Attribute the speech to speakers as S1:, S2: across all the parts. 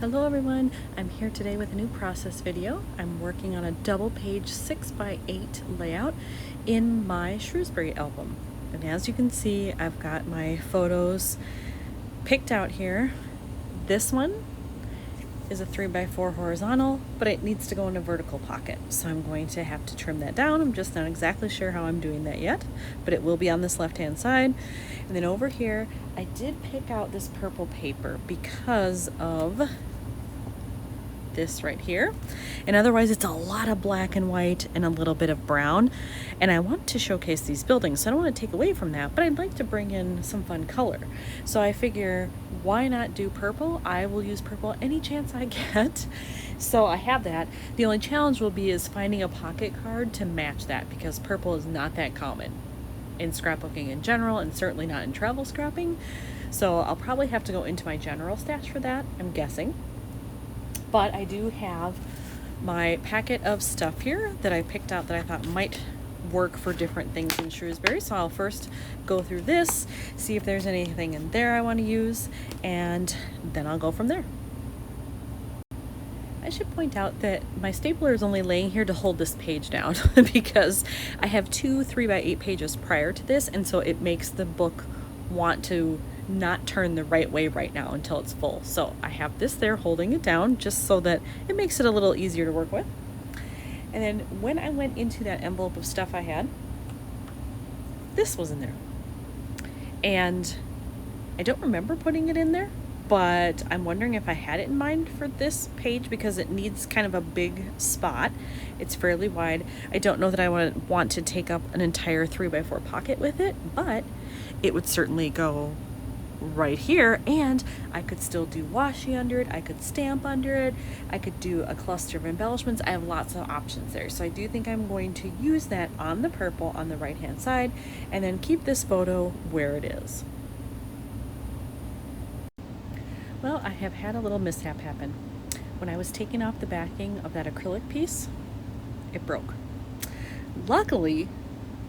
S1: Hello everyone, I'm here today with a new process video. I'm working on a double page 6x8 layout in my Shrewsbury album. And as you can see, I've got my photos picked out here. This one is a 3x4 horizontal, but it needs to go in a vertical pocket. So I'm going to have to trim that down. I'm just not exactly sure how I'm doing that yet, but it will be on this left-hand side. And then over here, I did pick out this purple paper because of this right here, and otherwise it's a lot of black and white and a little bit of brown, and I want to showcase these buildings, so I don't want to take away from that, but I'd like to bring in some fun color. So I figure, why not do purple? I will use purple any chance I get. So I have that. The only challenge will be is finding a pocket card to match that, because purple is not that common in scrapbooking in general, and certainly not in travel scrapping. So I'll probably have to go into my general stash for that, I'm guessing. But I do have my packet of stuff here that I picked out that I thought might work for different things in Shrewsbury. So I'll first go through this, see if there's anything in there I want to use, and then I'll go from there. I should point out that my stapler is only laying here to hold this page down because I have two 3x8 pages prior to this, and so it makes the book want to not turn the right way right now until it's full. So I have this there holding it down just so that it makes it a little easier to work with. And then when I went into that envelope of stuff I had, this was in there. And I don't remember putting it in there, but I'm wondering if I had it in mind for this page because it needs kind of a big spot. It's fairly wide. I don't know that I would want to take up an entire 3x4 pocket with it, but it would certainly go right here, and I could still do washi under it, I could stamp under it, I could do a cluster of embellishments. I have lots of options there. So I do think I'm going to use that on the purple on the right hand side and then keep this photo where it is. Well, I have had a little mishap happen. When I was taking off the backing of that acrylic piece, it broke. Luckily,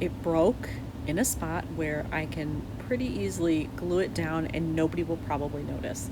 S1: it broke in a spot where I can pretty easily glue it down and nobody will probably notice.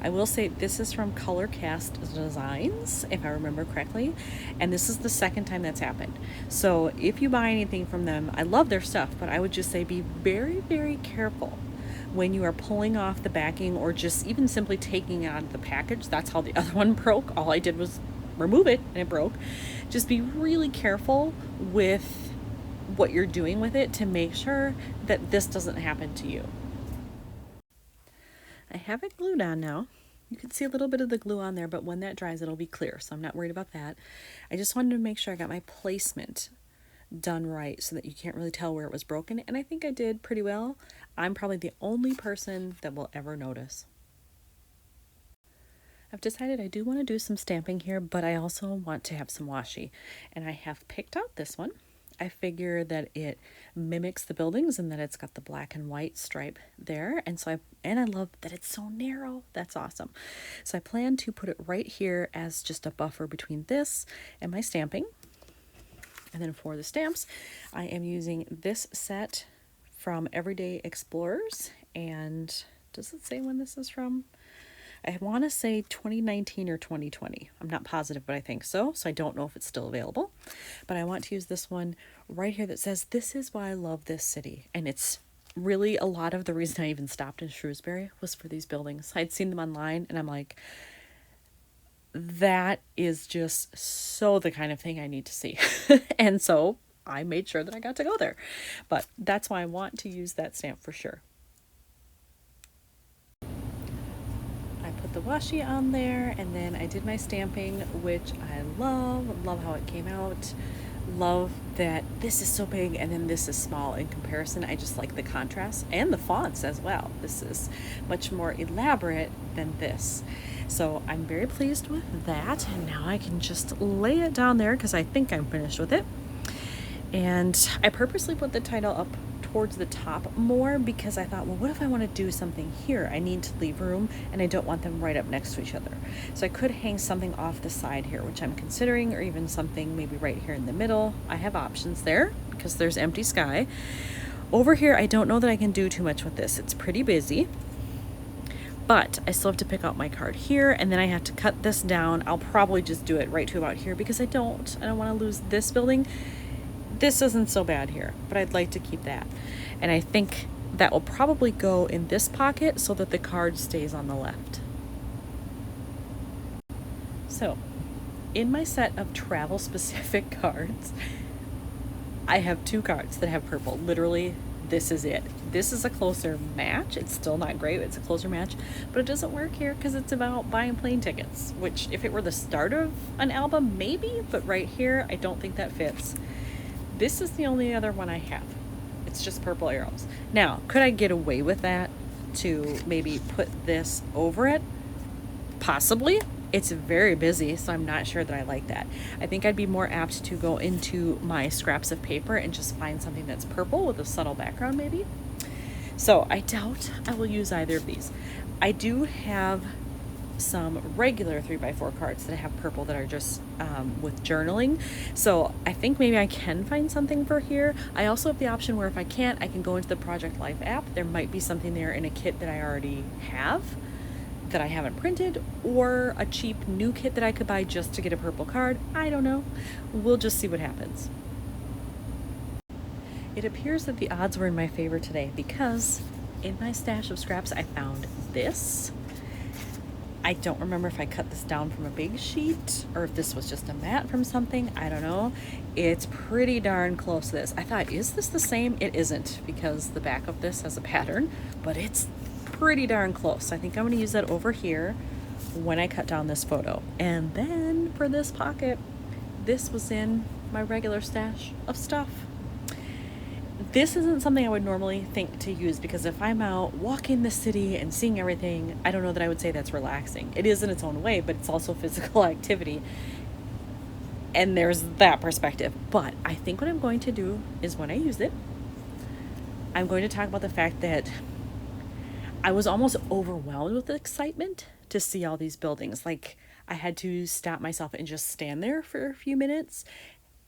S1: I will say this is from Color Cast Designs, if I remember correctly, and this is the second time that's happened. So if you buy anything from them, I love their stuff, but I would just say be very, very careful when you are pulling off the backing or just even simply taking it out of the package. That's how the other one broke. All I did was remove it and it broke. Just be really careful with what you're doing with it to make sure that this doesn't happen to you. I have it glued on now. You can see a little bit of the glue on there, but when that dries, it'll be clear, so I'm not worried about that. I just wanted to make sure I got my placement done right so that you can't really tell where it was broken, and I think I did pretty well. I'm probably the only person that will ever notice. I've decided I do want to do some stamping here, but I also want to have some washi, and I have picked out this one. I figure that it mimics the buildings and that it's got the black and white stripe there, and so I love that it's so narrow. That's awesome. So I plan to put it right here as just a buffer between this and my stamping. And then for the stamps, I am using this set from Everyday Explorers, and does it say when this is from? I want to say 2019 or 2020. I'm not positive, but I think so. So I don't know if it's still available. But I want to use this one right here that says, "This is why I love this city." And it's really a lot of the reason I even stopped in Shrewsbury was for these buildings. I'd seen them online and I'm like, that is just so the kind of thing I need to see. And so I made sure that I got to go there. But that's why I want to use that stamp for sure. The washi on there, and then I did my stamping, which I love how it came out. Love that this is so big and then this is small in comparison. I just like the contrast and the fonts as well. This is much more elaborate than this, so I'm very pleased with that. And now I can just lay it down there because I think I'm finished with it. And I purposely put the title up towards the top more because I thought, well, what if I want to do something here? I need to leave room and I don't want them right up next to each other. So I could hang something off the side here, which I'm considering, or even something maybe right here in the middle. I have options there because there's empty sky. Over here, I don't know that I can do too much with this. It's pretty busy. But I still have to pick out my card here, and then I have to cut this down. I'll probably just do it right to about here because I don't want to lose this building. This isn't so bad here, but I'd like to keep that. And I think that will probably go in this pocket so that the card stays on the left. So, in my set of travel specific cards, I have 2 cards that have purple. Literally, this is it. This is a closer match. It's still not great. It's a closer match, but it doesn't work here because it's about buying plane tickets, which if it were the start of an album, maybe, but right here, I don't think that fits. This is the only other one I have. It's just purple arrows. Now, could I get away with that to maybe put this over it? Possibly. It's very busy, so I'm not sure that I like that. I think I'd be more apt to go into my scraps of paper and just find something that's purple with a subtle background maybe. So I doubt I will use either of these. I do have some regular 3x4 cards that have purple that are just with journaling. So I think maybe I can find something for here. I also have the option where if I can't, I can go into the Project Life app. There might be something there in a kit that I already have that I haven't printed, or a cheap new kit that I could buy just to get a purple card. I don't know. We'll just see what happens. It appears that the odds were in my favor today because in my stash of scraps I found this. I don't remember if I cut this down from a big sheet or if this was just a mat from something. I don't know. It's pretty darn close to this. I thought, is this the same? It isn't because the back of this has a pattern, but it's pretty darn close. I think I'm going to use that over here when I cut down this photo. And then for this pocket, this was in my regular stash of stuff. This isn't something I would normally think to use because if I'm out walking the city and seeing everything, I don't know that I would say that's relaxing. It is in its own way, but it's also physical activity. And there's that perspective. But I think what I'm going to do is when I use it, I'm going to talk about the fact that I was almost overwhelmed with excitement to see all these buildings. Like I had to stop myself and just stand there for a few minutes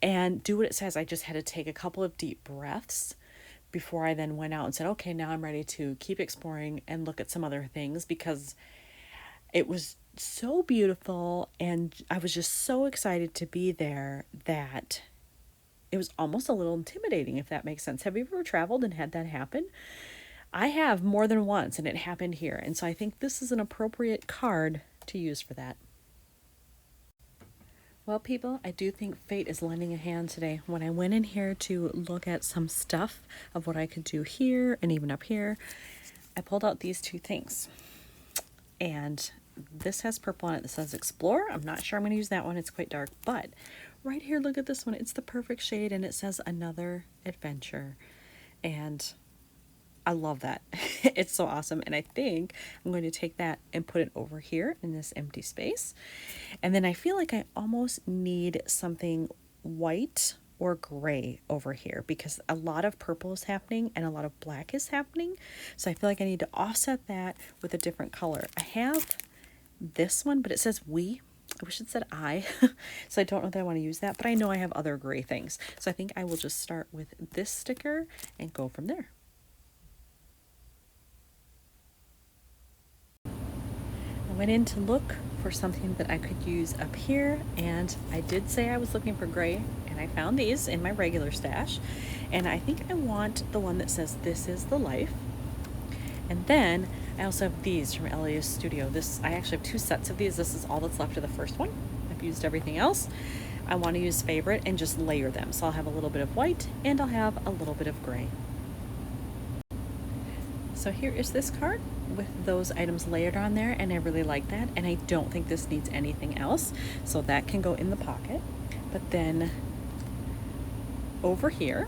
S1: and do what it says. I just had to take a couple of deep breaths before I then went out and said, okay, now I'm ready to keep exploring and look at some other things because it was so beautiful and I was just so excited to be there that it was almost a little intimidating, if that makes sense. Have you ever traveled and had that happen? I have more than once, and it happened here. And so I think this is an appropriate card to use for that. Well, people, I do think fate is lending a hand today. When I went in here to look at some stuff of what I could do here and even up here, I pulled out these 2 things. And this has purple on it that says Explore. I'm not sure I'm going to use that one. It's quite dark. But right here, look at this one. It's the perfect shade, and it says Another Adventure. And I love that. It's so awesome. And I think I'm going to take that and put it over here in this empty space. And then I feel like I almost need something white or gray over here because a lot of purple is happening and a lot of black is happening. So I feel like I need to offset that with a different color. I have this one, but it says we. I wish it said I. So I don't know that I want to use that, but I know I have other gray things. So I think I will just start with this sticker and go from there. I went in to look for something that I could use up here, and I did say I was looking for gray, and I found these in my regular stash. And I think I want the one that says This Is the Life. And then I also have these from Elia's Studio. I actually have 2 sets of these. This is all that's left of the first one. I've used everything else. I want to use Favorite and just layer them. So I'll have a little bit of white and I'll have a little bit of gray. So here is this card with those items layered on there, and I really like that. And I don't think this needs anything else, so that can go in the pocket. But then over here,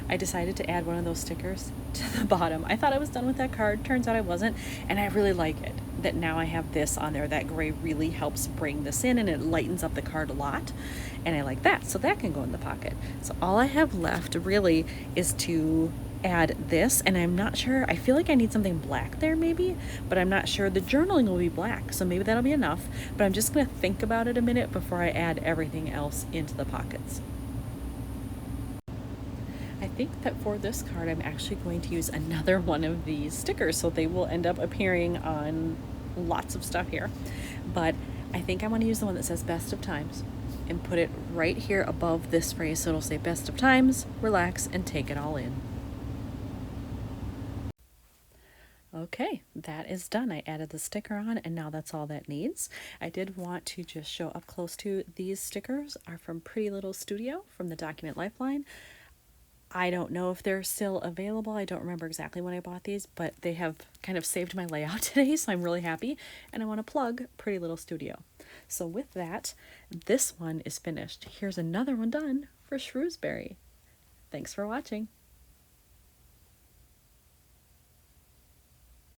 S1: I decided to add one of those stickers to the bottom. I thought I was done with that card. Turns out I wasn't, and I really like it that now I have this on there. That gray really helps bring this in, and it lightens up the card a lot, and I like that. So that can go in the pocket. So all I have left really is to add this, and I'm not sure. I feel like I need something black there maybe, but I'm not sure. The journaling will be black, so maybe that'll be enough, but I'm just going to think about it a minute before I add everything else into the pockets. I think that for this card I'm actually going to use another one of these stickers, so they will end up appearing on lots of stuff here. But I think I want to use the one that says Best of Times and put it right here above this phrase, so it'll say Best of Times, relax, and take it all in. Okay, that is done. I added the sticker on, and now that's all that needs. I did want to just show up close to these stickers are from Pretty Little Studio from the Document Lifeline. I don't know if they're still available. I don't remember exactly when I bought these, but they have kind of saved my layout today, so I'm really happy, and I want to plug Pretty Little Studio. So with that, this one is finished. Here's another one done for Shrewsbury. Thanks for watching.